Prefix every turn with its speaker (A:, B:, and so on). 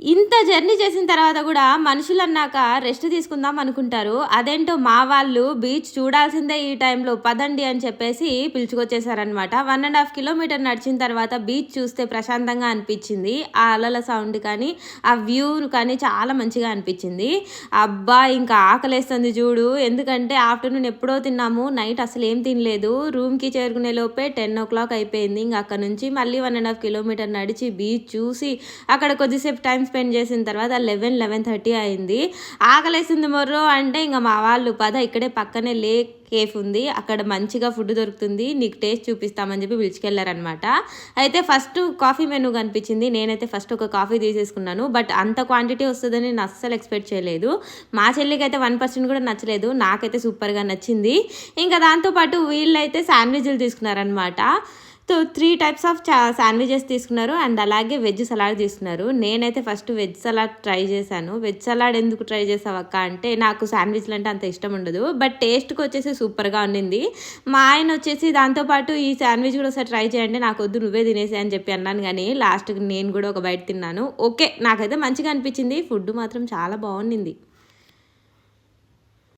A: ఇంత జర్నీ చేసిన తర్వాత కూడా మనుషులన్నాక రెస్ట్ తీసుకుందాం అనుకుంటారు. అదేంటో మా వాళ్ళు బీచ్ చూడాల్సిందే ఈ టైంలో పదండి అని చెప్పేసి పిలుచుకొచ్చేసారనమాట. 1½ కిలోమీటర్ నడిచిన తర్వాత బీచ్ చూస్తే ప్రశాంతంగా అనిపించింది. ఆ అలల సౌండ్ కానీ, ఆ వ్యూ కానీ చాలా మంచిగా అనిపించింది. అబ్బా! ఇంకా ఆకలేస్తుంది చూడు. ఎందుకంటే ఆఫ్టర్‌నూన్ ఎప్పుడో తిన్నాము. నైట్ అసలు ఏం తినలేదు. రూమ్‌కి చేరుకునే లోపే 10:00 అయిపోయింది. ఇంక అక్కడ నుంచి మళ్ళీ 1½ కిలోమీటర్ నడిచి బీచ్ చూసి అక్కడ కొద్దిసేపు టైం స్పెండ్ చేసిన తర్వాత 11:30 అయింది. ఆకలేసింది మొర్రో అంటే ఇంక మా వాళ్ళు పద ఇక్కడే పక్కనే లేక్ కేఫ్ ఉంది, అక్కడ మంచిగా ఫుడ్ దొరుకుతుంది, నీకు టేస్ట్ చూపిస్తామని చెప్పి పిలుచుకెళ్లారనమాట. అయితే ఫస్ట్ కాఫీ మెనూ కనిపించింది. నేనైతే ఫస్ట్ ఒక కాఫీ తీసేసుకున్నాను. బట్ అంత క్వాంటిటీ వస్తుందని నేను అస్సలు ఎక్స్పెక్ట్ చేయలేదు. మా చెల్లికి అయితే 1% కూడా నచ్చలేదు. నాకైతే సూపర్గా నచ్చింది. ఇంకా దాంతోపాటు వీళ్ళైతే శాండ్విచ్లు తీసుకున్నారనమాట. 3 టైప్స్ ఆఫ్ శాండ్విచెస్ తీసుకున్నారు అండ్ అలాగే వెజ్ సలాడ్ తీసుకున్నారు. నేనైతే ఫస్ట్ వెజ్ సలాడ్ ట్రై చేశాను. వెజ్ సలాడ్ ఎందుకు ట్రై చేసావక్క అంటే నాకు శాండ్విచ్లు అంటే అంత ఇష్టం ఉండదు. బట్ టేస్ట్కి వచ్చేసి సూపర్గా ఉండింది. మా ఆయన వచ్చేసి దాంతోపాటు ఈ శాండ్విచ్ కూడా ఒకసారి ట్రై చేయండి, నాకు వద్దు నువ్వే తినేసి అని చెప్పి అన్నాను. కానీ లాస్ట్కి నేను కూడా ఒక బయట తిన్నాను. ఓకే, నాకైతే మంచిగా అనిపించింది. ఫుడ్ మాత్రం చాలా బాగుండింది.